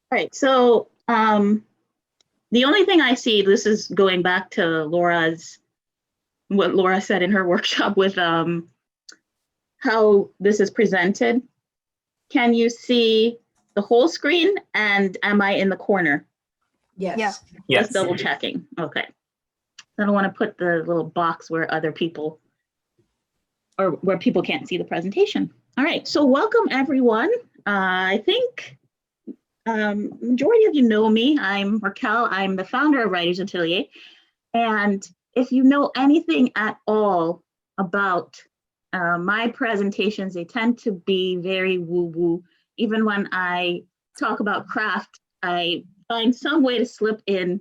All right, so the only thing I see, this is going back to what Laura said in her workshop with how this is presented. Can you see the whole screen, and am I in the corner? Yes. Yeah. Yes. Just double checking. Okay. I don't want to put the little box where other people, or where people can't see the presentation. All right, so welcome everyone. I think majority of you know me. I'm Racquel. I'm the founder of Writers Atelier. And if you know anything at all about my presentations, they tend to be very woo-woo. Even when I talk about craft, I find some way to slip in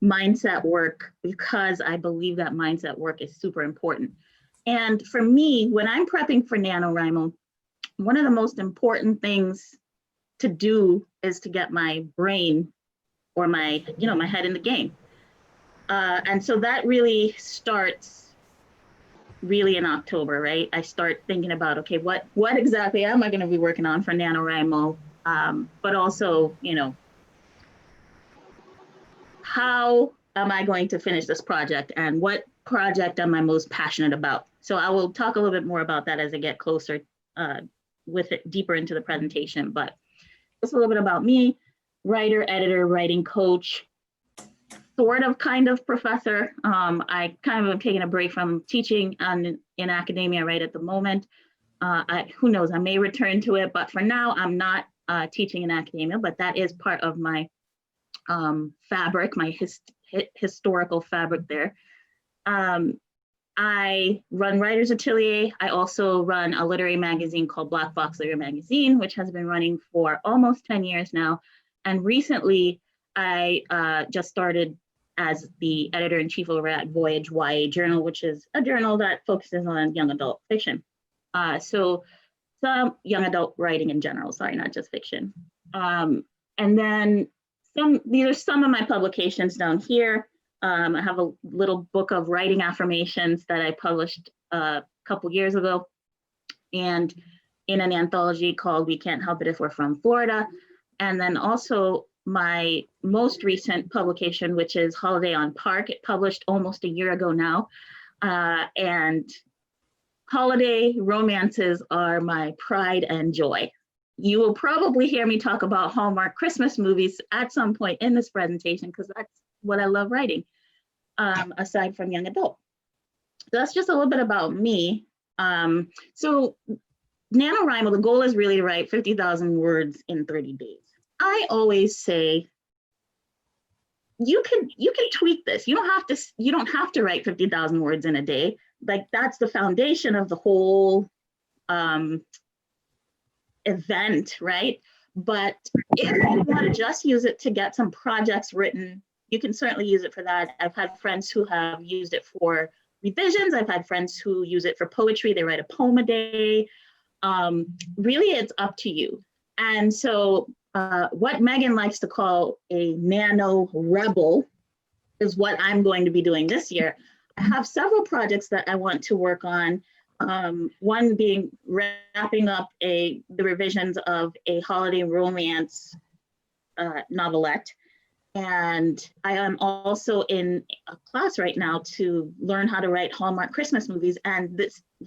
mindset work because I believe that mindset work is super important. And for me, when I'm prepping for NaNoWriMo, one of the most important things to do is to get my brain or my head in the game. And so that really starts in October, right? I start thinking about, okay, what exactly am I going to be working on for NaNoWriMo? But also, how am I going to finish this project, and what project am I most passionate about? So I will talk a little bit more about that as I get closer with it deeper into the presentation, but just a little bit about me: writer, editor, writing coach, sort of kind of professor. I kind of am taking a break from teaching in academia right at the moment. Who knows, I may return to it, but for now I'm not teaching in academia, but that is part of my fabric, my historical fabric there. I run Writers Atelier. I also run a literary magazine called Black Box Literary Magazine, which has been running for almost 10 years now. And recently, I just started as the editor-in-chief over at Voyage YA Journal, which is a journal that focuses on young adult fiction. So some young adult writing in general, sorry, not just fiction. And then these are some of my publications down here. I have a little book of writing affirmations that I published a couple years ago, and in an anthology called We Can't Help It If We're From Florida. And then also my most recent publication, which is Holiday on Park. It published almost a year ago now. And holiday romances are my pride and joy. You will probably hear me talk about Hallmark Christmas movies at some point in this presentation, because that's what I love writing, aside from young adult. So that's just a little bit about me. So NaNoWriMo, the goal is really to write 50,000 words in 30 days. I always say, you can tweak this. You don't have to write 50,000 words in a day. Like, that's the foundation of the whole event, right? But if you want to just use it to get some projects written, you can certainly use it for that. I've had friends who have used it for revisions. I've had friends who use it for poetry. They write a poem a day. Really, it's up to you. And so what Megan likes to call a nano rebel is what I'm going to be doing this year. I have several projects that I want to work on. One being wrapping up the revisions of a holiday romance novelette. And I am also in a class right now to learn how to write Hallmark Christmas movies. And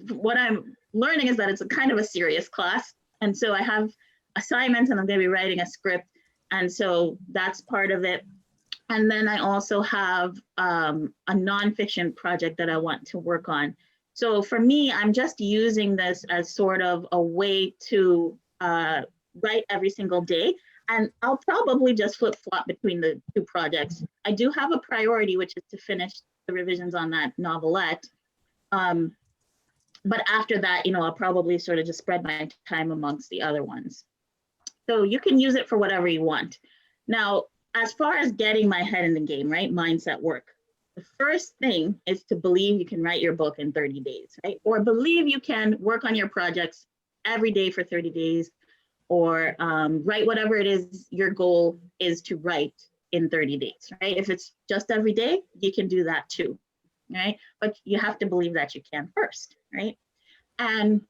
what I'm learning is that it's a kind of a serious class. And so I have assignments, and I'm going to be writing a script. And so that's part of it. And then I also have a nonfiction project that I want to work on. So for me, I'm just using this as sort of a way to write every single day. And I'll probably just flip-flop between the two projects. I do have a priority, which is to finish the revisions on that novelette. But after that, I'll probably sort of just spread my time amongst the other ones. So you can use it for whatever you want. Now, as far as getting my head in the game, right? Mindset work. The first thing is to believe you can write your book in 30 days, right? Or believe you can work on your projects every day for 30 days, or write whatever it is your goal is to write in 30 days, right? If it's just every day, you can do that too, right? But you have to believe that you can first, right? And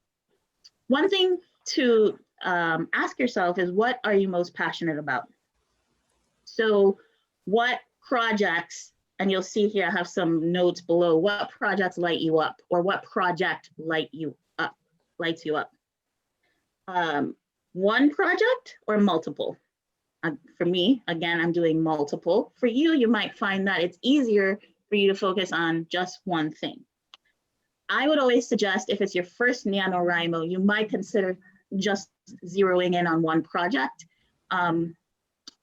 one thing to ask yourself is, what are you most passionate about? So what projects, and you'll see here, I have some notes below, what projects light you up, or what project lights you up? One project or multiple? For me, again, I'm doing multiple. For you, you might find that it's easier for you to focus on just one thing. I would always suggest, if it's your first NaNoWriMo, you might consider just zeroing in on one project,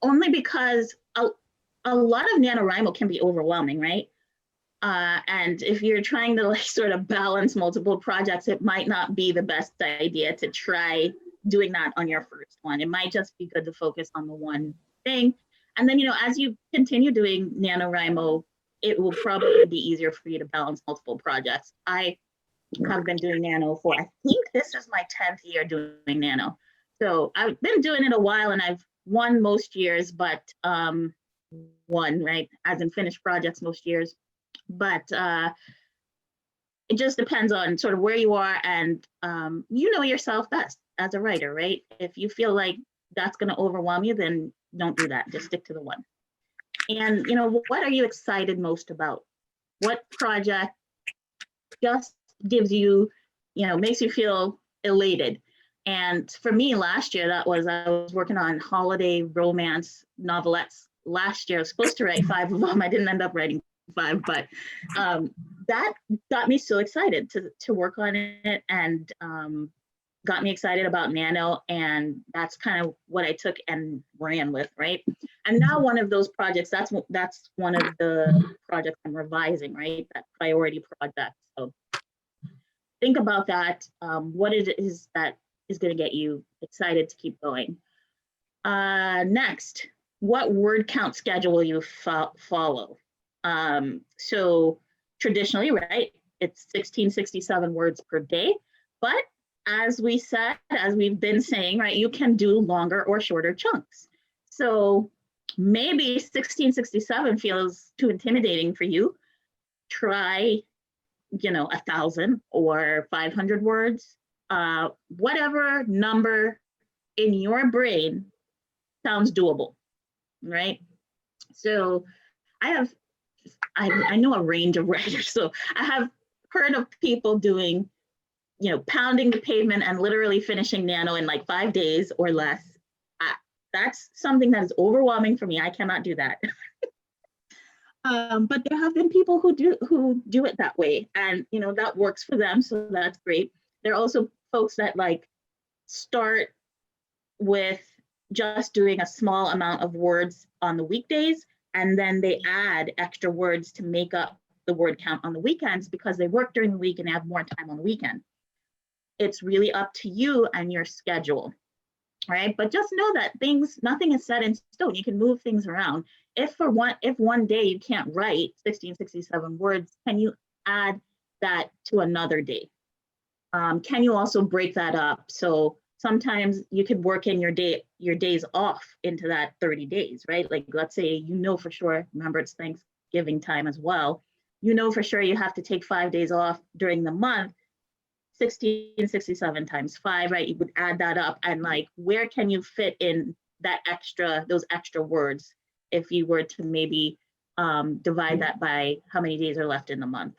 only because a lot of NaNoWriMo can be overwhelming, right? And if you're trying to like sort of balance multiple projects, it might not be the best idea to try doing that on your first one. It might just be good to focus on the one thing. And then, you know, as you continue doing NaNoWriMo, it will probably be easier for you to balance multiple projects. I have been doing Nano for, I think this is my 10th year doing Nano. So I've been doing it a while and I've won most years, but won, right? As in finished projects most years. But it just depends on sort of where you are, and you know yourself best as a writer, right? If you feel like that's going to overwhelm you, then don't do that. Just stick to the one. And, you know, what are you excited most about? What project just gives you, you know, makes you feel elated? And for me last year, I was working on holiday romance novelettes. Last year, I was supposed to write 5 of them. I didn't end up writing 5, but that got me so excited to work on it, and got me excited about Nano, and that's kind of what I took and ran with, right? And now one of those projects, that's one of the projects I'm revising, right? That priority project. So think about that. What it is that is going to get you excited to keep going. Next, what word count schedule will you follow? So traditionally, right, it's 1667 words per day, but as we said, as we've been saying, right, you can do longer or shorter chunks. So maybe 1667 feels too intimidating for you. Try, you know, 1,000 or 500 words, whatever number in your brain sounds doable, right? So I know a range of writers, so I have heard of people doing, you know, pounding the pavement and literally finishing Nano in like 5 days or less. That's something that is overwhelming for me. I cannot do that. But there have been people who do it that way, and you know that works for them, so that's great. There are also folks that like start with just doing a small amount of words on the weekdays, and then they add extra words to make up the word count on the weekends because they work during the week and they have more time on the weekend. It's really up to you and your schedule, right? But just know that nothing is set in stone. You can move things around. If one day you can't write 1667 words, can you add that to another day? Can you also break that up? So sometimes you could work in your days off into that 30 days, right? Like let's say, you know, for sure, remember it's Thanksgiving time as well. You know, for sure you have to take 5 days off during the month. 1667 times 5, right? You would add that up, and like, where can you fit in those extra words if you were to maybe divide that by how many days are left in the month?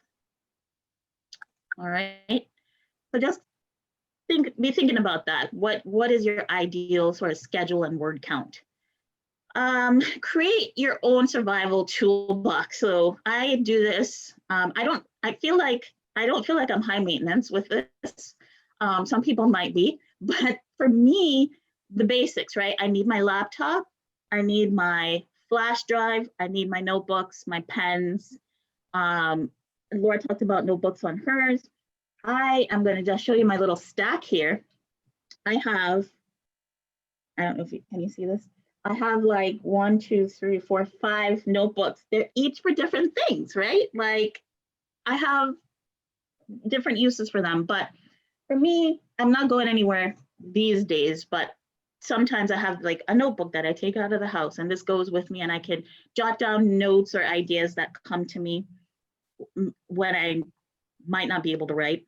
All right. So just be thinking about that. What is your ideal sort of schedule and word count? Create your own survival toolbox. So I do this. I don't feel like I'm high maintenance with this. Some people might be, but for me, the basics, right? I need my laptop, I need my flash drive, I need my notebooks, my pens. Laura talked about notebooks on hers. I am going to just show you my little stack here. I don't know if can you see this? I have like 1, 2, 3, 4, 5 notebooks. They're each for different things, right? Like I have different uses for them, but for me, I'm not going anywhere these days, but sometimes I have like a notebook that I take out of the house, and this goes with me, and I can jot down notes or ideas that come to me when I might not be able to write,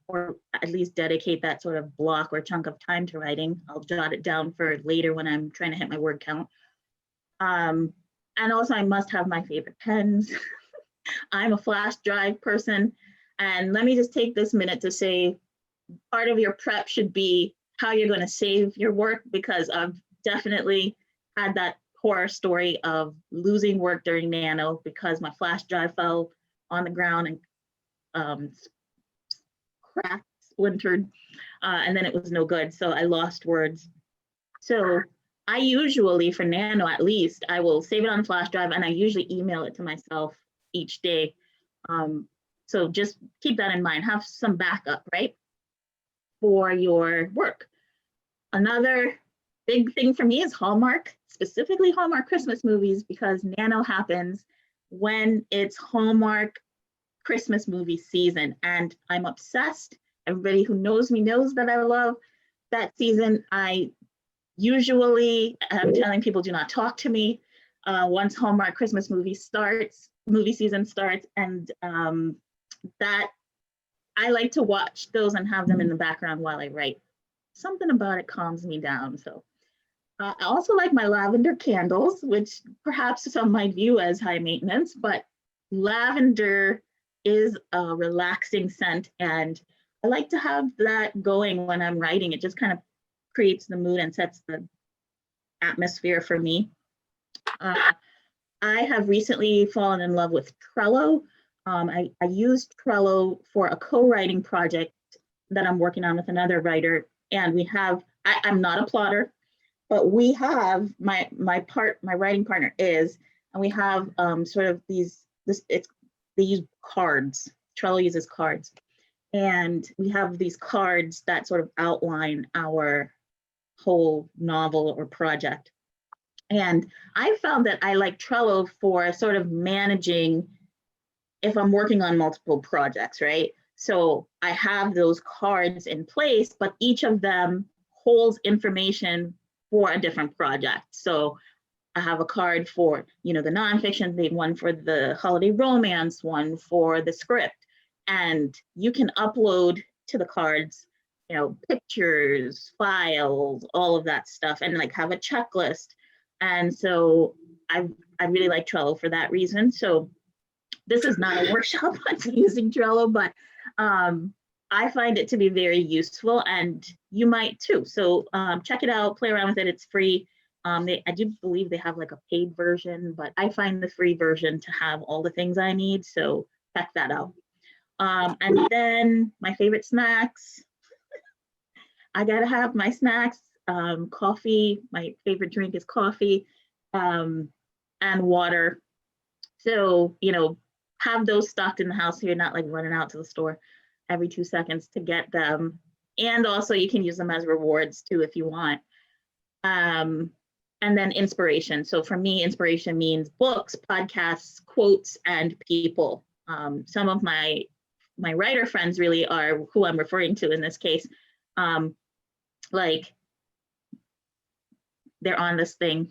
or at least dedicate that sort of block or chunk of time to writing. I'll jot it down for later when I'm trying to hit my word count. And also I must have my favorite pens. I'm a flash drive person. And let me just take this minute to say, part of your prep should be how you're going to save your work, because I've definitely had that horror story of losing work during Nano because my flash drive fell on the ground and cracked, splintered, and then it was no good. So I lost words. So I usually, for Nano at least, I will save it on a flash drive and I usually email it to myself each day. So just keep that in mind, have some backup, right, for your work. Another big thing for me is Hallmark, specifically Hallmark Christmas movies, because Nano happens when it's Hallmark Christmas movie season, and I'm obsessed. Everybody who knows me knows that I love that season. I usually am telling people do not talk to me once Hallmark Christmas movie season starts, and that I like to watch those and have them in the background while I write. Something about it calms me down. So I also like my lavender candles, which perhaps some might view as high maintenance, but lavender is a relaxing scent, and I like to have that going when I'm writing. It just kind of creates the mood and sets the atmosphere for me. I have recently fallen in love with Trello. I used Trello for a co-writing project that I'm working on with another writer, and we have, I'm not a plotter, but we have, my writing partner is, and we have sort of they use cards. Trello uses cards. And we have these cards that sort of outline our whole novel or project. And I found that I like Trello for sort of managing if I'm working on multiple projects, right? So I have those cards in place, but each of them holds information for a different project. So I have a card for, the nonfiction, one for the holiday romance, one for the script. And you can upload to the cards, pictures, files, all of that stuff, and like have a checklist. And so I really like Trello for that reason. So this is not a workshop on using Trello, but I find it to be very useful, and you might too. So check it out, play around with it. It's free. I do believe they have like a paid version, but I find the free version to have all the things I need. So check that out. And then my favorite snacks. I gotta have my snacks, coffee. My favorite drink is coffee, and water. So, have those stocked in the house so you're not like running out to the store every 2 seconds to get them. And also you can use them as rewards too if you want. And then inspiration. So for me, inspiration means books, podcasts, quotes, and people. Some of my writer friends really are who I'm referring to in this case. Like they're on this thing,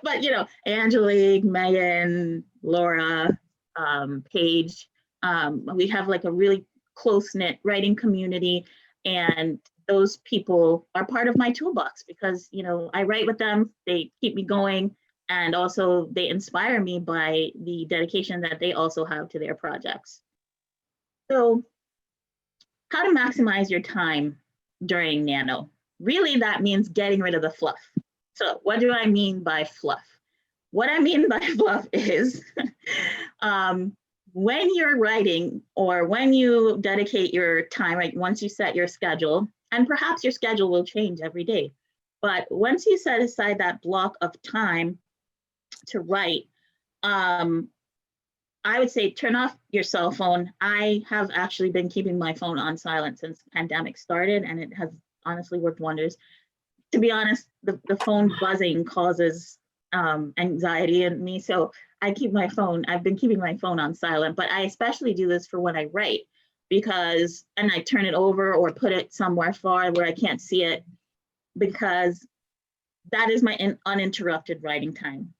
but Angelique, Megan, Laura, Paige, we have like a really close-knit writing community, and those people are part of my toolbox because I write with them, they keep me going, and also they inspire me by the dedication that they also have to their projects. So how to maximize your time during Nano? Really, that means getting rid of the fluff. So what do I mean by fluff? What I mean by fluff is when you're writing or when you dedicate your time, right, once you set your schedule, and perhaps your schedule will change every day, but once you set aside that block of time to write, I would say turn off your cell phone. I have actually been keeping my phone on silent since the pandemic started, and it has honestly worked wonders. To be honest, the phone buzzing causes anxiety in me, so I've been keeping my phone on silent, but I especially do this for when I write, and I turn it over or put it somewhere far where I can't see it, because that is my uninterrupted writing time,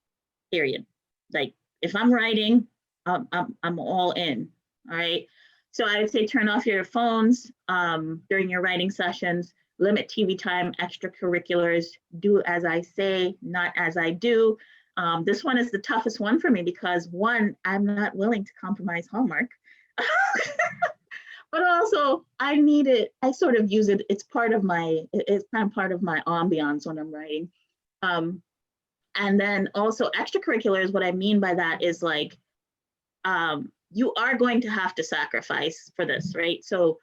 period. Like if I'm writing, I'm all in, all right? So I would say turn off your phones during your writing sessions, limit TV time, extracurriculars, do as I say, not as I do. This one is the toughest one for me because one, I'm not willing to compromise Hallmark. But also I need it, I sort of use it, it's kind of part of my ambiance when I'm writing. And then also extracurriculars, what I mean by that is like, you are going to have to sacrifice for this, right? So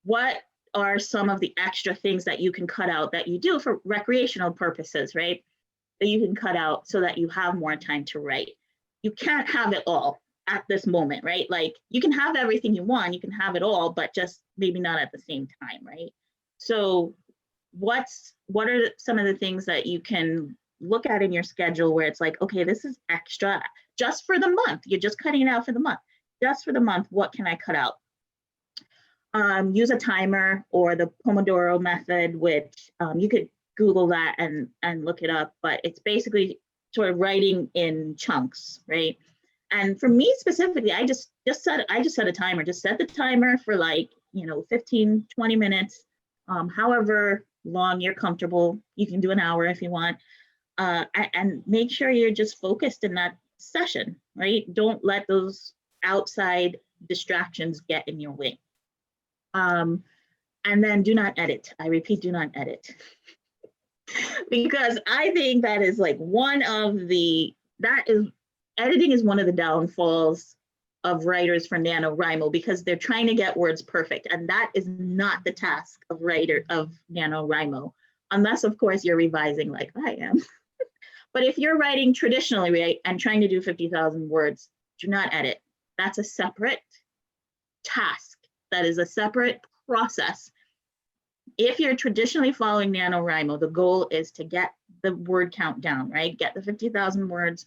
what are some of the extra things that you can cut out that you do for recreational purposes, right? That you can cut out so that you have more time to write. You can't have it all at this moment, right? Like you can have everything you want, you can have it all, but just maybe not at the same time, right? So what are some of the things that you can look at in your schedule where it's like, okay, this is extra just for the month. You're just cutting it out for the month. Just for the month, what can I cut out? Use a timer or the Pomodoro method, which you could Google that and look it up, but it's basically sort of writing in chunks, right? And for me specifically, I just set a timer. Just set the timer for like, 15, 20 minutes, however long you're comfortable. You can do an hour if you want, and make sure you're just focused in that session, right? Don't let those outside distractions get in your way. And then do not edit. I repeat, do not edit. Because I think that is like editing is one of the downfalls of writers for NaNoWriMo, because they're trying to get words perfect. And that is not the task of NaNoWriMo, unless of course you're revising like I am. But if you're writing traditionally, right, and trying to do 50,000 words, do not edit. That's a separate task. That is a separate process. If you're traditionally following NaNoWriMo, the goal is to get the word count down, right? Get the 50,000 words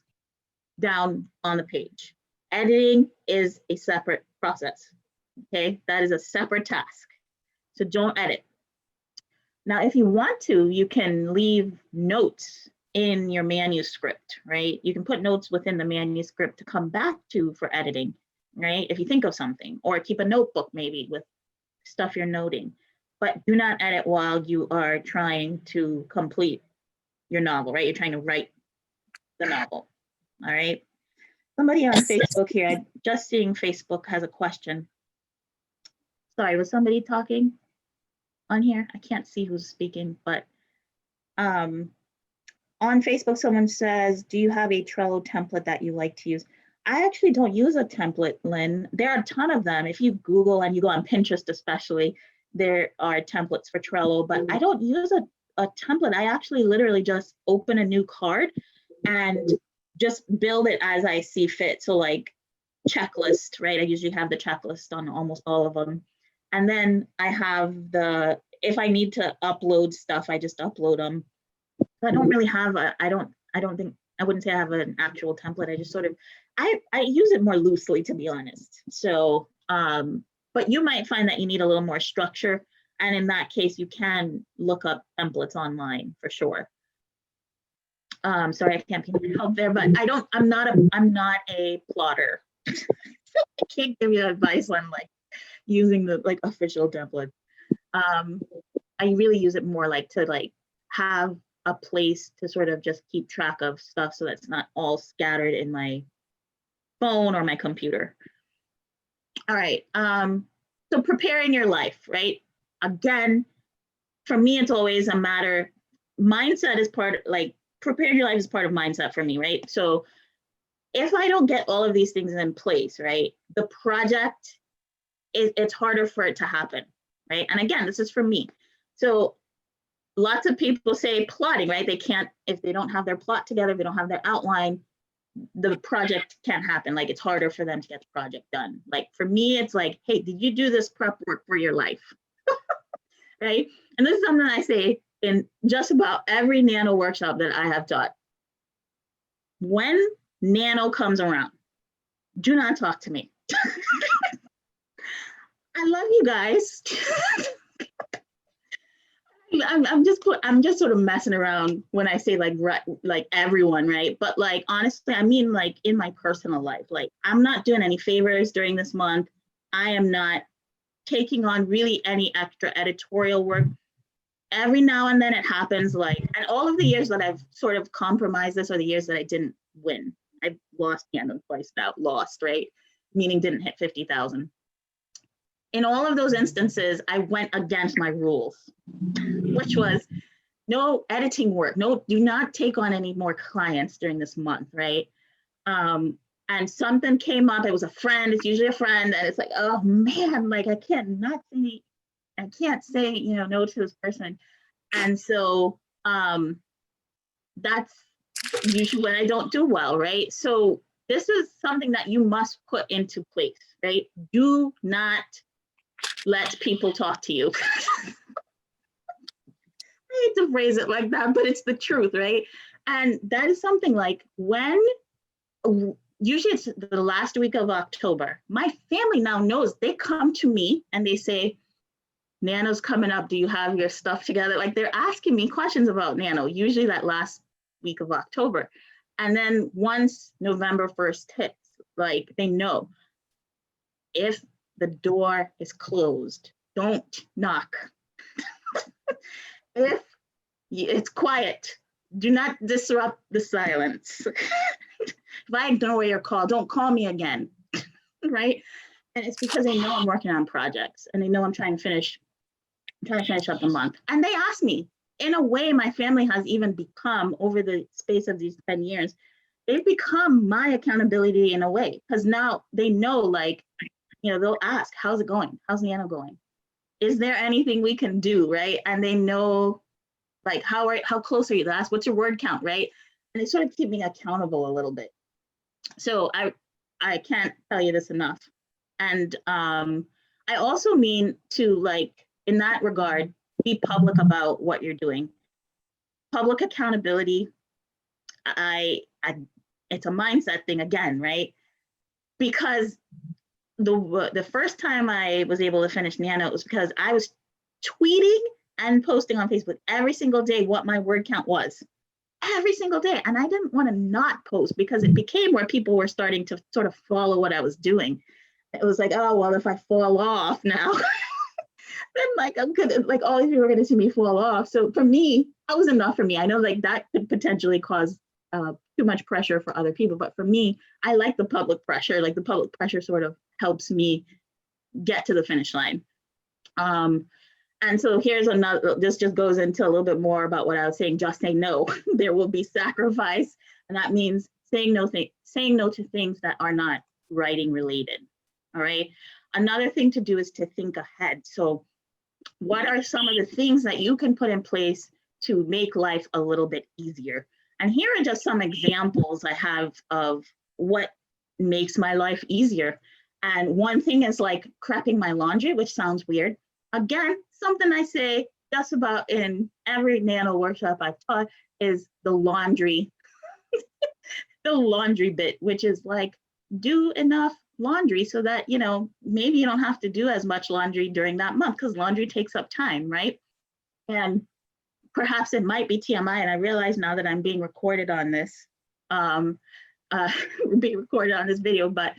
down on the page. Editing is a separate process, okay? That is a separate task. So don't edit. Now, if you want to, you can leave notes in your manuscript, right? You can put notes within the manuscript to come back to for editing, right? If you think of something, or keep a notebook maybe with stuff you're noting, but do not edit while you are trying to complete your novel, right? You're trying to write the novel, all right? Somebody on Facebook here, I'm just seeing Facebook has a question. Sorry, was somebody talking on here? I can't see who's speaking, but on Facebook, someone says, do you have a Trello template that you like to use? I actually don't use a template, Lynn. There are a ton of them. If you Google and you go on Pinterest especially, there are templates for Trello, but I don't use a template. I actually literally just open a new card and just build it as I see fit. So like checklist, right? I usually have the checklist on almost all of them. And then I have if I need to upload stuff, I just upload them. So I don't really have I wouldn't say I have an actual template. I just sort of, I use it more loosely, to be honest. So, but you might find that you need a little more structure. And in that case, you can look up templates online for sure. Sorry, I can't be more help there, but I'm not a plotter. I can't give you advice on like using the like official template. I really use it more like to like have a place to sort of just keep track of stuff so that's not all scattered in my phone or my computer. All right, so preparing your life, right? Again, for me, it's always a matter, mindset is preparing your life is part of mindset for me, right? So if I don't get all of these things in place, right, the project, it's harder for it to happen, right? And again, this is for me. So lots of people say plotting, right? They can't, if they don't have their plot together, if they don't have their outline, the project can't happen. Like it's harder for them to get the project done. Like for me, it's like, hey, did you do this prep work for your life? Right? And this is something I say in just about every nano workshop that I have taught. When nano comes around, do not talk to me. I love you guys. I'm just sort of messing around when I say like everyone, right? But like honestly, I mean like in my personal life, like I'm not doing any favors during this month. I am not taking on really any extra editorial work. every now and then it happens, like, and all of the years that I've sort of compromised this are the years that I didn't win. I've lost Nano twice now, lost, right? Meaning didn't hit 50,000. In all of those instances, I went against my rules, which was no editing work, no, do not take on any more clients during this month, right? And something came up, it was a friend, it's usually a friend, and it's like, oh man, like I can't say, you know, no to this person. And so that's usually when I don't do well, right? So this is something that you must put into place, right? Do not let people talk to you. I hate to phrase it like that, but it's the truth, right? And that is something like when, usually it's the last week of October, my family now knows, they come to me and they say, Nano's coming up, do you have your stuff together? Like they're asking me questions about Nano, usually that last week of October. And then once November 1st hits, like they know, if the door is closed, don't knock. If it's quiet, do not disrupt the silence. If I ignore your call, don't call me again, right? And it's because they know I'm working on projects and they know I'm trying to finish up the month. And they ask me, in a way, my family has even become, over the space of these 10 years, they've become my accountability in a way, because now they know, like, you know, they'll ask, how's it going? How's Nano going? Is there anything we can do, right? And they know, like, how close are you? They ask, what's your word count, right? And they sort of keep me accountable a little bit. So I can't tell you this enough. And I also mean to, like, in that regard, be public about what you're doing. Public accountability, it's a mindset thing again, right? Because the first time I was able to finish Nano, it was because I was tweeting and posting on Facebook every single day what my word count was. Every single day. And I didn't want to not post because it became where people were starting to sort of follow what I was doing. It was like, oh, well, if I fall off now, then like I'm gonna, like all these people are gonna see me fall off. So for me, that was enough for me. I know like that could potentially cause too much pressure for other people, but for me, I like the public pressure. Like the public pressure sort of helps me get to the finish line. And so here's another, this just goes into a little bit more about what I was saying, just say no. There will be sacrifice. And that means saying no to things that are not writing related, all right? Another thing to do is to think ahead. So what are some of the things that you can put in place to make life a little bit easier? And here are just some examples I have of what makes my life easier. And one thing is like prepping my laundry, which sounds weird. Again, something I say just about in every Nano workshop I've taught is the laundry, the laundry bit, which is like do enough laundry so that, you know, maybe you don't have to do as much laundry during that month because laundry takes up time, right? And perhaps it might be TMI, and I realize now that I'm being recorded on this, being recorded on this video, but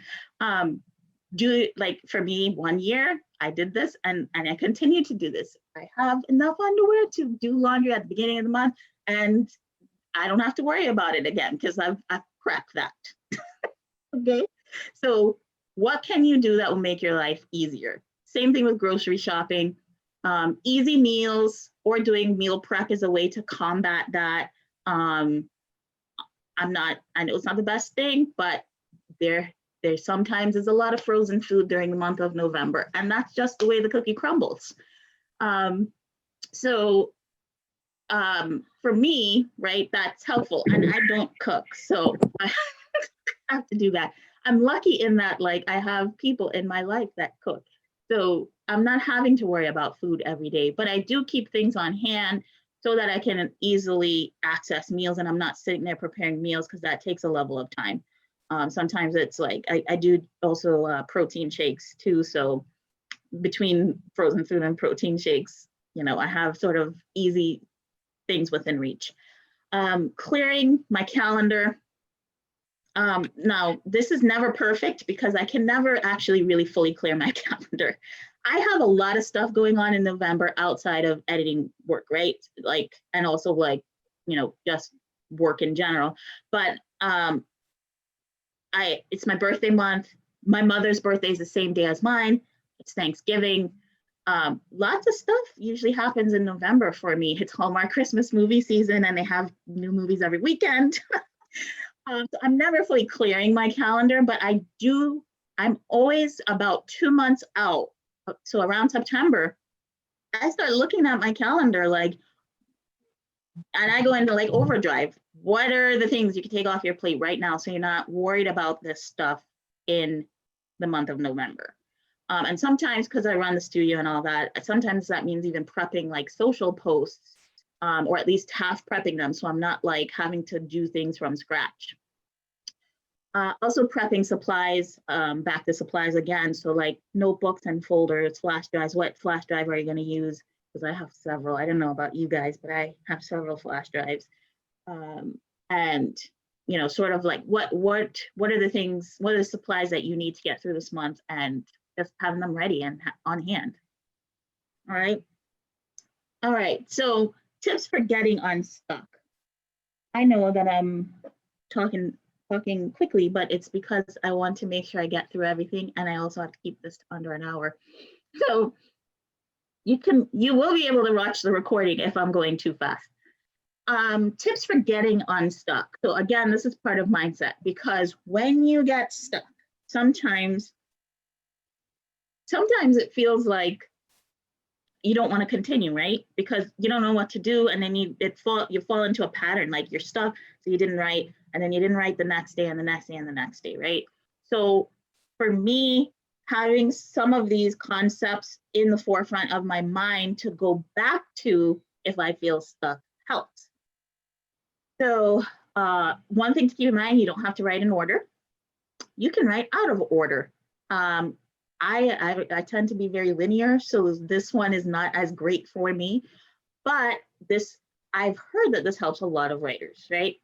do, like, for me, 1 year, I did this and I continue to do this. I have enough underwear to do laundry at the beginning of the month, and I don't have to worry about it again because I've prepped that. Okay, so what can you do that will make your life easier? Same thing with grocery shopping. Easy meals or doing meal prep is a way to combat that. I know it's not the best thing, but there sometimes is a lot of frozen food during the month of November, and that's just the way the cookie crumbles. So for me, right, that's helpful, and I don't cook, so I have to do that. I'm lucky in that, like, I have people in my life that cook, so I'm not having to worry about food every day, but I do keep things on hand so that I can easily access meals, and I'm not sitting there preparing meals because that takes a level of time. Sometimes it's like, I do also protein shakes too. So between frozen food and protein shakes, you know, I have sort of easy things within reach. Clearing my calendar. Now, this is never perfect because I can never actually really fully clear my calendar. I have a lot of stuff going on in November outside of editing work, right? Like, and also like, just work in general. But it's my birthday month. My mother's birthday is the same day as mine. It's Thanksgiving. Lots of stuff usually happens in November for me. It's Hallmark Christmas movie season, and they have new movies every weekend. So I'm never fully clearing my calendar, but I'm always about 2 months out. So around September, I start looking at my calendar and I go into like overdrive. What are the things you can take off your plate right now so you're not worried about this stuff in the month of November? And sometimes, because I run the studio and all that, sometimes that means even prepping like social posts, or at least half prepping them, so I'm not like having to do things from scratch. Also prepping supplies, back to supplies again. So like notebooks and folders, flash drives. What flash drive are you going to use? Because I have several. I don't know about you guys, but I have several flash drives. And sort of like what are the things? What are the supplies that you need to get through this month, and just having them ready and on hand. All right. So tips for getting unstuck. I know that I'm talking quickly, but it's because I want to make sure I get through everything, and I also have to keep this to under an hour. So you will be able to watch the recording if I'm going too fast. Tips for getting unstuck. So again, this is part of mindset, because when you get stuck, sometimes it feels like you don't want to continue, right? Because you don't know what to do, and then you fall into a pattern, like you're stuck, so you didn't write, and then you didn't write the next day and the next day and the next day, right? So for me, having some of these concepts in the forefront of my mind to go back to if I feel stuck helps. So one thing to keep in mind, you don't have to write in order. You can write out of order. I tend to be very linear, so this one is not as great for me, but I've heard that this helps a lot of writers, right?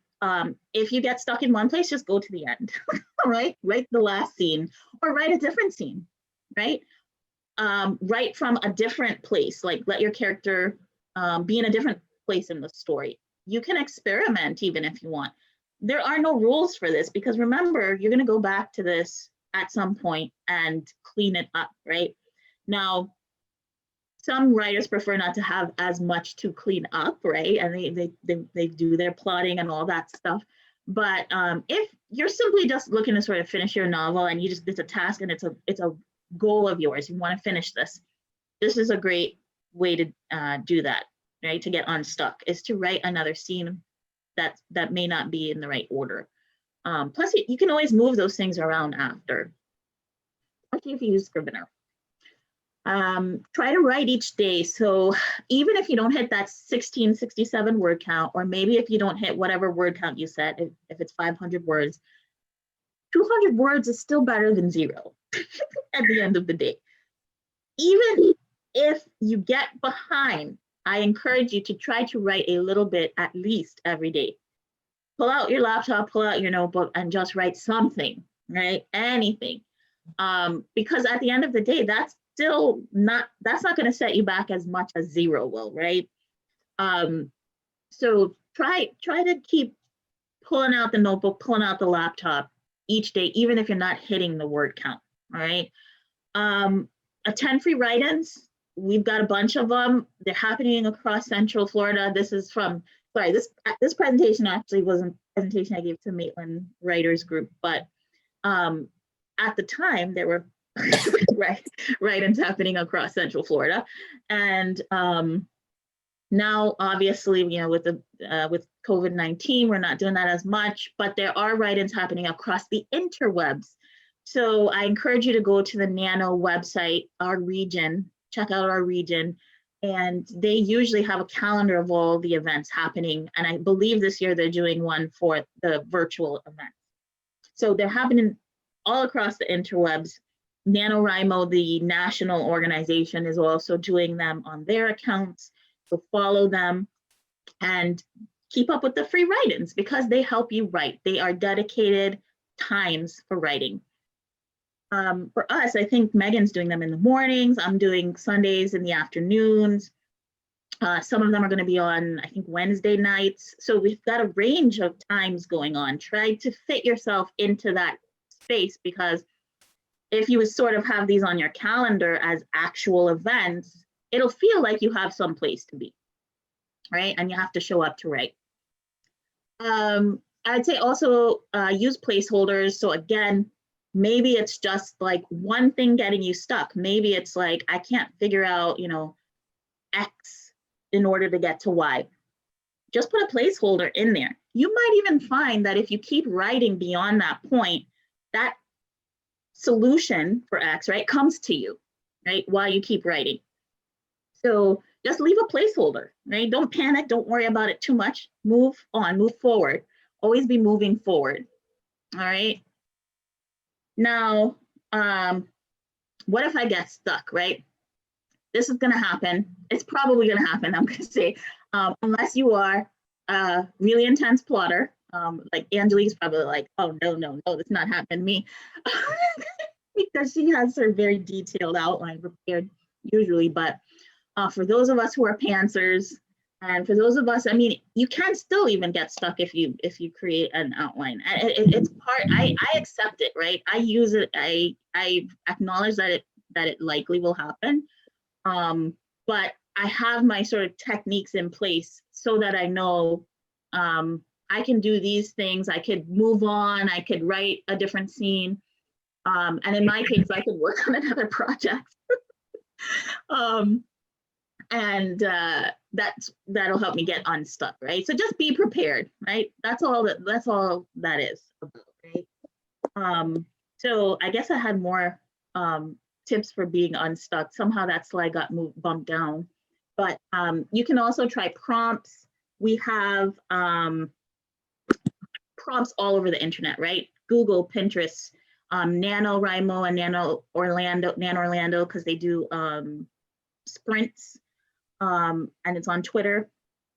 If you get stuck in one place, just go to the end, right? Write the last scene, or write a different scene, right? Write from a different place, like let your character be in a different place in the story. You can experiment even if you want. There are no rules for this, because remember, you're going to go back to this at some point and clean it up, right? Now, some writers prefer not to have as much to clean up, right? And they do their plotting and all that stuff. But if you're simply just looking to sort of finish your novel, and it's a task and it's a goal of yours, you want to finish this is a great way to do that, right? To get unstuck, is to write another scene that may not be in the right order. Plus, you can always move those things around after, especially if you use Scrivener. Try to write each day. So even if you don't hit that 1667 word count, or maybe if you don't hit whatever word count you set, if it's 500 words, 200 words is still better than 0 at the end of the day. Even if you get behind, I encourage you to try to write a little bit at least every day. Pull out your laptop, pull out your notebook, and just write something, right? Anything. Because at the end of the day, that's not going to set you back as much as 0 will, right? So try to keep pulling out the notebook, pulling out the laptop each day, even if you're not hitting the word count, all right? Attend free write-ins. We've got a bunch of them. They're happening across Central Florida. This is from, sorry, this presentation actually was a presentation I gave to Maitland Writers Group, but at the time there were write-ins happening across Central Florida. And now obviously, with COVID-19, we're not doing that as much, but there are write-ins happening across the interwebs. So I encourage you to go to the Nano website, our region, check out our region, and they usually have a calendar of all the events happening. And I believe this year they're doing one for the virtual event. So they're happening all across the interwebs. NaNoWriMo, the national organization, is also doing them on their accounts. So follow them and keep up with the free write-ins, because they help you write. They are dedicated times for writing. For us, I think Megan's doing them in the mornings. I'm doing Sundays in the afternoons. Some of them are going to be on, I think, Wednesday nights. So we've got a range of times going on. Try to fit yourself into that space, because if you would sort of have these on your calendar as actual events, it'll feel like you have some place to be, right? And you have to show up to write. I'd say also use placeholders. So again, maybe it's just like one thing getting you stuck. Maybe it's like, I can't figure out, X in order to get to Y. Just put a placeholder in there. You might even find that if you keep writing beyond that point, that solution for X, right, comes to you, right, while you keep writing. So just leave a placeholder, right? Don't panic. Don't worry about it too much. Move on, move forward. Always be moving forward. All right. Now, what if I get stuck, right? This is going to happen. It's probably going to happen, I'm going to say, unless you are a really intense plotter. Like Angelique's probably like, oh, no, that's not happened to me. Because she has her very detailed outline prepared usually. But for those of us who are pantsers, and for those of us, I mean, you can still even get stuck if you create an outline. And it's part, I accept it, right? I use it, I acknowledge that it likely will happen. But I have my sort of techniques in place so that I know I can do these things. I could move on. I could write a different scene. And in my case, I could work on another project. That'll help me get unstuck, right? So just be prepared, right? That's all that is about, right? So I guess I had more tips for being unstuck. Somehow that slide got bumped down. But you can also try prompts. We have prompts all over the internet, right? Google, Pinterest, NaNoWriMo and NaNoOrlando, because they do sprints, and it's on Twitter.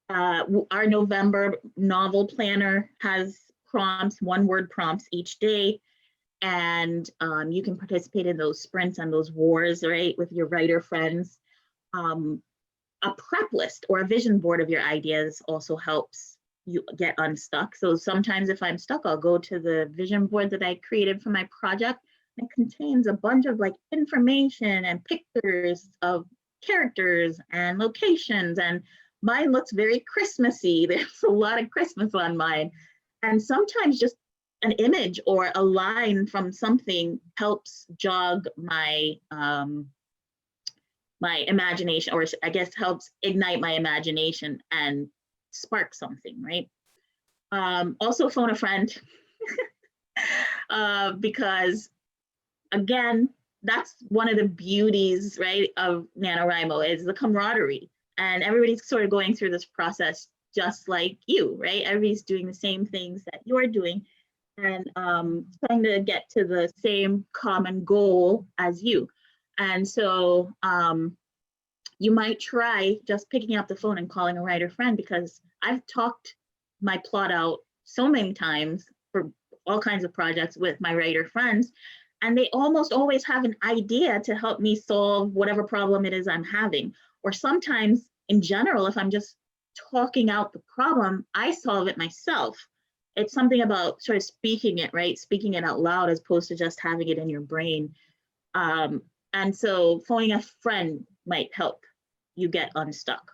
Our November novel planner has prompts, one-word prompts each day. And you can participate in those sprints and those wars, right, with your writer friends. A prep list or a vision board of your ideas also helps you get unstuck. So sometimes if I'm stuck, I'll go to the vision board that I created for my project. It contains a bunch of like information and pictures of characters and locations. And mine looks very Christmassy. There's a lot of Christmas on mine. And sometimes just an image or a line from something helps jog my my imagination, or I guess helps ignite my imagination and spark something, right? Also phone a friend, because again, that's one of the beauties, right, of NaNoWriMo is the camaraderie, and everybody's sort of going through this process just like you, right? Everybody's doing the same things that you're doing, and trying to get to the same common goal as you. And so you might try just picking up the phone and calling a writer friend, because I've talked my plot out so many times for all kinds of projects with my writer friends, and they almost always have an idea to help me solve whatever problem it is I'm having. Or sometimes in general, if I'm just talking out the problem, I solve it myself. It's something about sort of speaking it, right? Speaking it out loud as opposed to just having it in your brain. And so phoning a friend might help you get unstuck,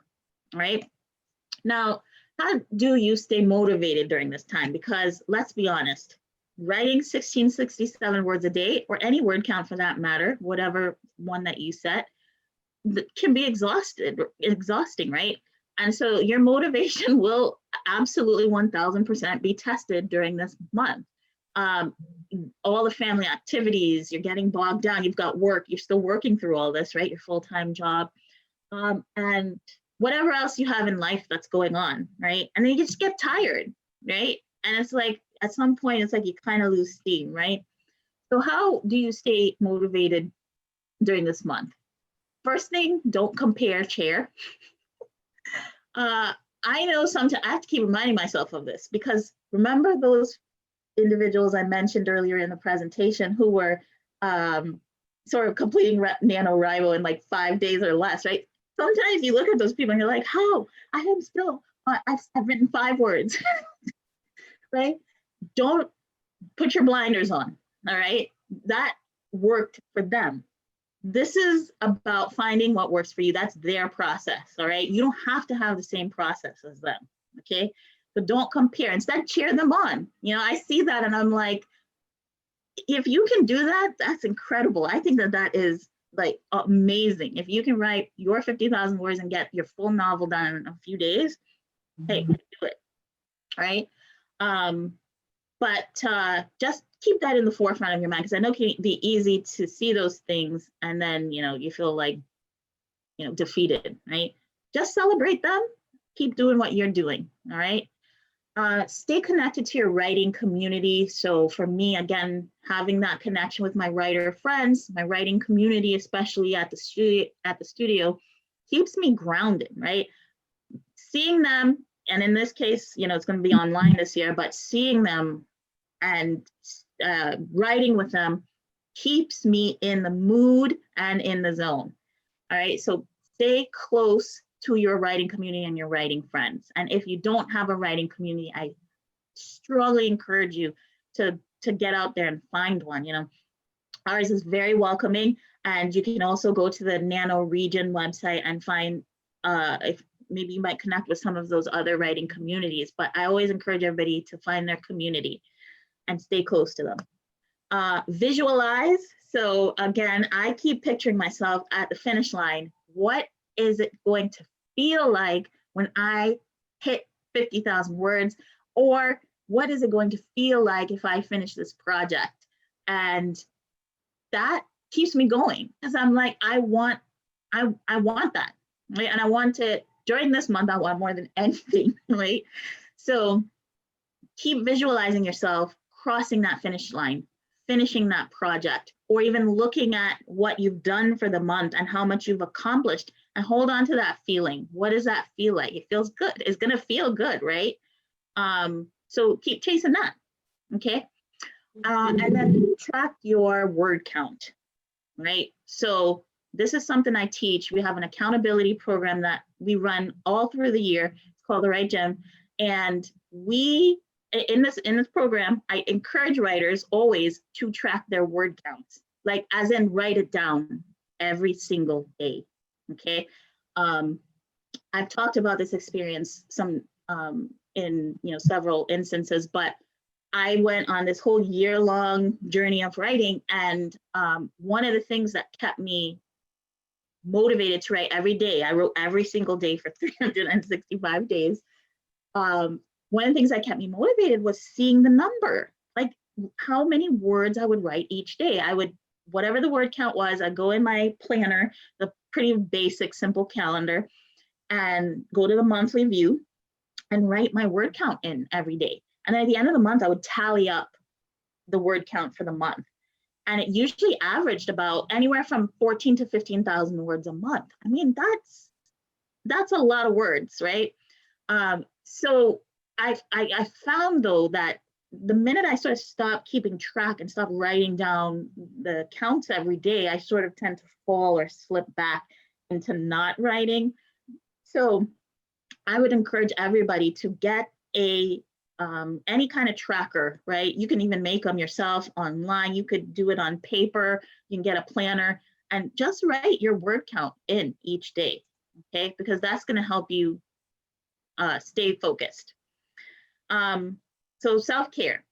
right? Now, how do you stay motivated during this time? Because let's be honest, writing 1667 words a day, or any word count for that matter, whatever one that you set, can be exhausting, right? And so your motivation will absolutely 1000% be tested during this month. All the family activities, you're getting bogged down, you've got work, you're still working through all this, right? Your full-time job, and whatever else you have in life that's going on, right? And then you just get tired, right? And it's like, at some point, it's like you kind of lose steam, right? So how do you stay motivated during this month? First thing, don't compare chair. I know sometimes I have to keep reminding myself of this, because remember those individuals I mentioned earlier in the presentation who were sort of completing NaNoWriMo in like 5 days or less, right? Sometimes you look at those people and you're like, how? I am still, I've written 5 words, right? Don't put your blinders on, all right? That worked for them. This is about finding what works for you. That's their process, all right? You don't have to have the same process as them, okay? So don't compare. Instead, cheer them on. You know, I see that and I'm like, if you can do that, that's incredible. I think that that is like amazing. If you can write your 50,000 words and get your full novel done in a few days, hey, do it, right? But just keep that in the forefront of your mind, because I know it can be easy to see those things and then, you know, you feel like, you know, defeated, right? Just celebrate them. Keep doing what you're doing, all right? Stay connected to your writing community. So for me, again, having that connection with my writer friends, my writing community, especially at the studio, keeps me grounded, right? Seeing them, and in this case, you know, it's going to be online this year, but seeing them and writing with them keeps me in the mood and in the zone. All right, so stay close to your writing community and your writing friends. And if you don't have a writing community, I strongly encourage you to get out there and find one. You know, ours is very welcoming, and you can also go to the Nano Region website and find if maybe you might connect with some of those other writing communities. But I always encourage everybody to find their community and stay close to them. Visualize. So again, I keep picturing myself at the finish line. What is it going to feel like when I hit 50,000 words? Or what is it going to feel like if I finish this project? And that keeps me going, because I'm like, I want that, right? And I want it during this month. I want more than anything, right? So keep visualizing yourself crossing that finish line, finishing that project, or even looking at what you've done for the month and how much you've accomplished, and hold on to that feeling. What does that feel like? It feels good. It's going to feel good, right? So keep chasing that, okay? And then track your word count, right? So this is something I teach. We have an accountability program that we run all through the year. It's called the Right Gem. And we, in this program, I encourage writers always to track their word counts, like as in write it down every single day, okay? I've talked about this experience in several instances, but I went on this whole year-long journey of writing, and one of the things that kept me motivated to write every day, I wrote every single day for 365 days. One of the things that kept me motivated was seeing the number, like how many words I would write each day. I would, whatever the word count was, I'd go in my planner, the pretty basic, simple calendar, and go to the monthly view and write my word count in every day. And then at the end of the month, I would tally up the word count for the month. And it usually averaged about anywhere from 14 to 15,000 words a month. I mean, that's a lot of words, right? So I found though that the minute I sort of stopped keeping track and stopped writing down the counts every day, I sort of tend to fall or slip back into not writing. So I would encourage everybody to get any kind of tracker, right? You can even make them yourself online. You could do it on paper. You can get a planner and just write your word count in each day, okay? Because that's going to help you stay focused. So self-care.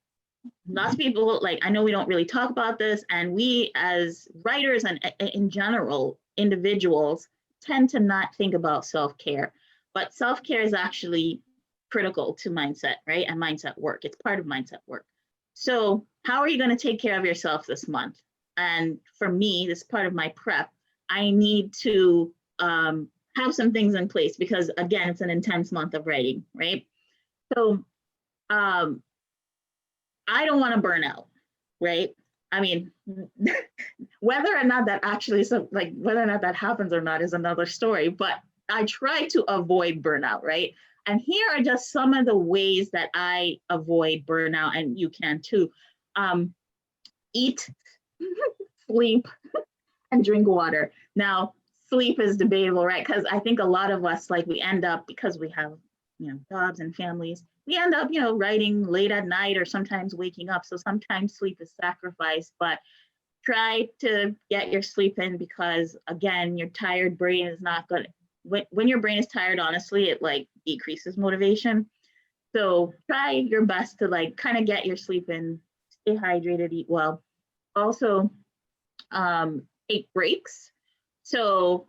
Lots of people, like, I know we don't really talk about this, and we as writers and in general, individuals tend to not think about self-care, but self-care is actually critical to mindset, right? And mindset work. It's part of mindset work. So how are you going to take care of yourself this month? And for me, this is part of my prep. I need to have some things in place because, again, it's an intense month of writing, right? So I don't want to burn out, right? I mean, whether or not that actually, whether or not that happens or not is another story, but I try to avoid burnout, right? And here are just some of the ways that I avoid burnout, and you can too. Eat sleep, and drink water. Now, sleep is debatable, right? Because I think a lot of us, like, we end up, because we have, jobs and families, we end up, writing late at night or sometimes waking up. So sometimes sleep is sacrificed, but try to get your sleep in, because again, your tired brain is not good. When your brain is tired, honestly, it like decreases motivation. So try your best to like kind of get your sleep in, stay hydrated, eat well. Also, take breaks. So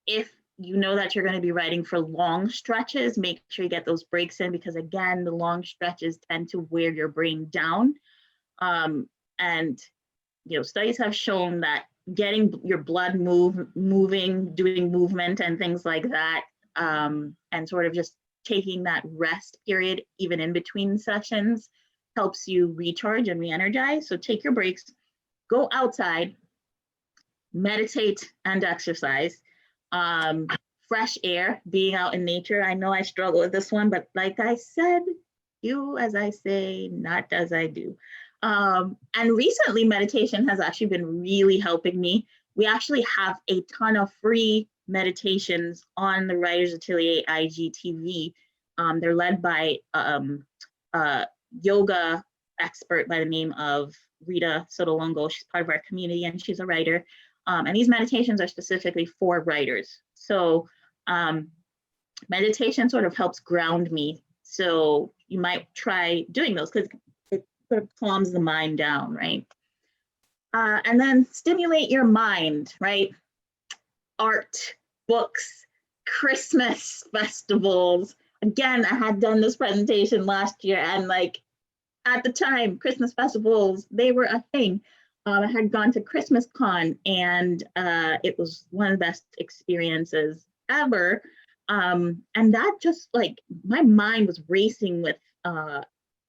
if you know that you're going to be writing for long stretches, make sure you get those breaks in, because again, the long stretches tend to wear your brain down. And studies have shown that getting your blood moving, doing movement and things like that, and sort of just taking that rest period, even in between sessions, helps you recharge and re-energize. So take your breaks, go outside, meditate and exercise. Fresh air, being out in nature. I know I struggle with this one, but like I said, do as I say, not as I do. And recently, meditation has actually been really helping me. We actually have a ton of free meditations on the Writers Atelier IGTV. They're led by a yoga expert by the name of Rita Sotolongo. She's part of our community and she's a writer. And these meditations are specifically for writers. So meditation sort of helps ground me. So you might try doing those, because it sort of calms the mind down, right? And then stimulate your mind, right? Art, books, Christmas festivals. Again, I had done this presentation last year, and like at the time, Christmas festivals, they were a thing. I had gone to Christmas Con, and it was one of the best experiences ever. And that just like, my mind was racing with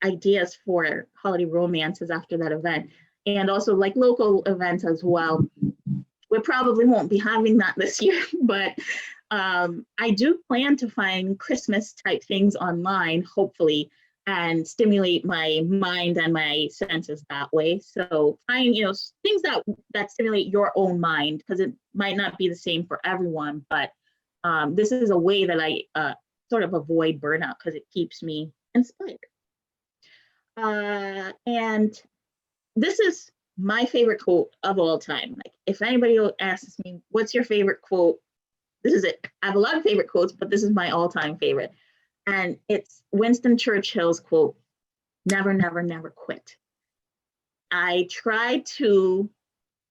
ideas for holiday romances after that event, and also like local events as well. We probably won't be having that this year, but I do plan to find Christmas type things online, hopefully, and stimulate my mind and my senses that way. So find, things that stimulate your own mind, because it might not be the same for everyone, but this is a way that I sort of avoid burnout, because it keeps me inspired. And this is my favorite quote of all time. Like, if anybody asks me, what's your favorite quote? This is it. I have a lot of favorite quotes, but this is my all-time favorite. And it's Winston Churchill's quote, "Never, never, never quit." I try to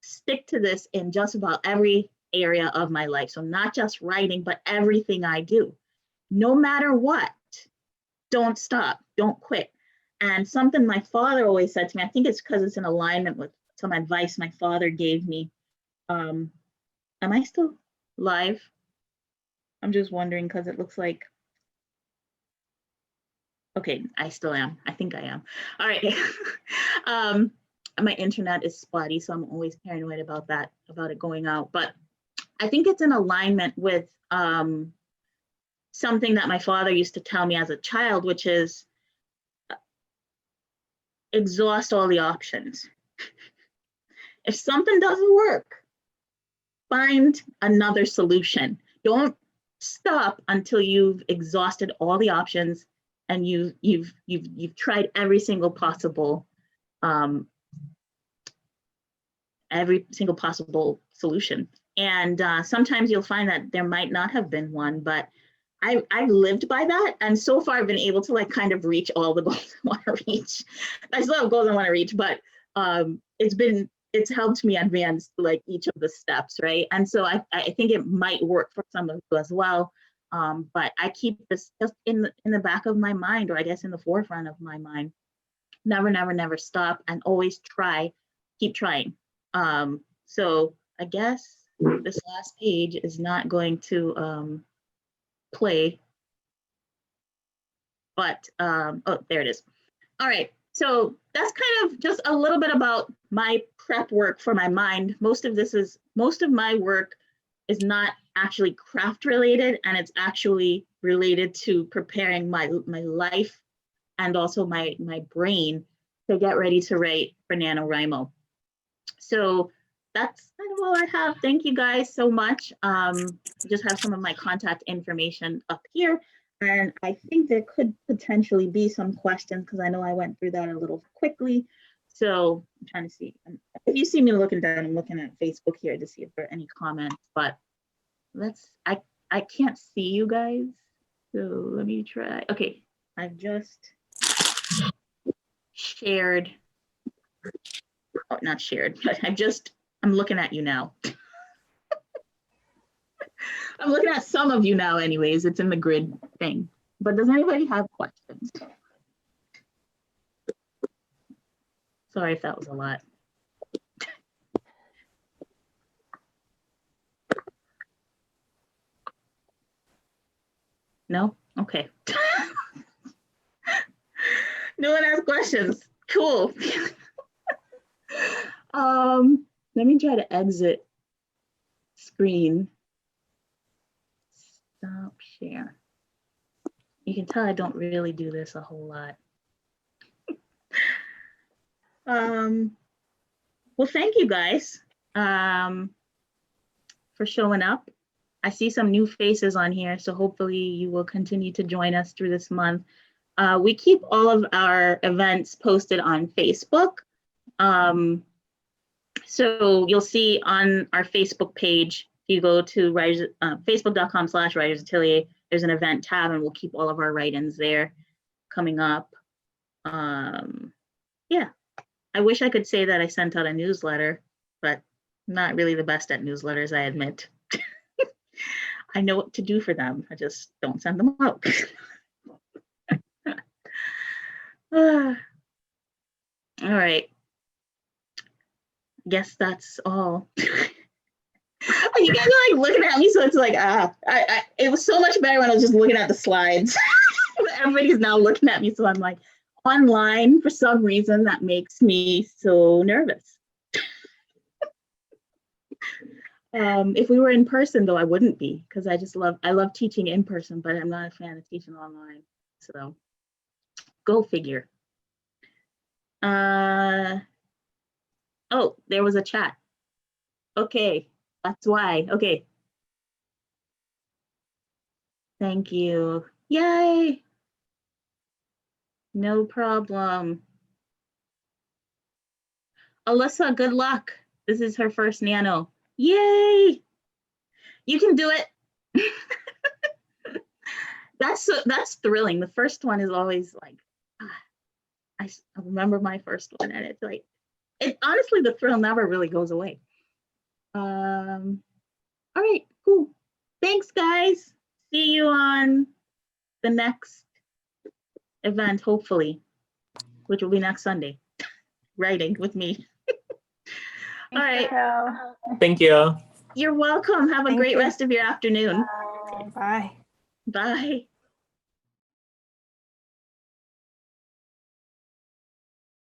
stick to this in just about every area of my life. So not just writing, but everything I do. No matter what, don't stop, don't quit. And something my father always said to me, I think it's because it's in alignment with some advice my father gave me. Am I still live? I'm just wondering, because it looks like, okay, I still am. I think I am. All right. My internet is spotty, so I'm always paranoid about that, about it going out. But I think it's in alignment with something that my father used to tell me as a child, which is exhaust all the options. If something doesn't work, find another solution. Don't stop until you've exhausted all the options and you've tried every single possible solution. And sometimes you'll find that there might not have been one, but I've lived by that, and so far I've been able to like kind of reach all the goals I want to reach. I still have goals I want to reach, but it's helped me advance like each of the steps, right? And so I think it might work for some of you as well, but I keep this just in the back of my mind, or I guess in the forefront of my mind. Never, never, never stop, and always try, keep trying. So I guess this last page is not going to play, but oh, there it is. All right, so that's kind of just a little bit about my prep work for my mind. Most of my work is not actually craft related, and it's actually related to preparing my life and also my brain to get ready to write for NaNoWriMo. So that's kind of all I have. Thank you guys so much. Just have some of my contact information up here. And I think there could potentially be some questions because I know I went through that a little quickly. So I'm trying to see. If you see me looking down, I'm looking at Facebook here to see if there are any comments, but I can't see you guys. So let me try. Okay, I've just shared. Oh, not shared, but I'm looking at you now. I'm looking at some of you now anyways. It's in the grid thing. But does anybody have questions? Sorry if that was a lot. No? Okay. No one has questions. Cool. Let me try to exit screen. Stop share. You can tell I don't really do this a whole lot. Well, thank you guys for showing up. I see some new faces on here, so hopefully you will continue to join us through this month. We keep all of our events posted on Facebook. So you'll see on our Facebook page, if you go to facebook.com/Writers Atelier, there's an event tab and we'll keep all of our write-ins there coming up. Yeah, I wish I could say that I sent out a newsletter, but I'm not really the best at newsletters, I admit. I know what to do for them, I just don't send them out. All right. Guess that's all. You guys are like looking at me, so it's like, it was so much better when I was just looking at the slides. Everybody's now looking at me, so I'm like, online for some reason that makes me so nervous. If we were in person though, I wouldn't be, because I love teaching in person, but I'm not a fan of teaching online. So go figure. Oh, there was a chat. Okay, that's why. Okay. Thank you. Yay. No problem. Alyssa, good luck. This is her first Nano. Yay. You can do it. That's thrilling. The first one is always like, I remember my first one, and it's like, honestly, the thrill never really goes away. All right, cool. Thanks, guys. See you on the next event, hopefully, which will be next Sunday. Writing with me. All right. Thank you. You're welcome. Have a great rest of your afternoon. Bye. Bye.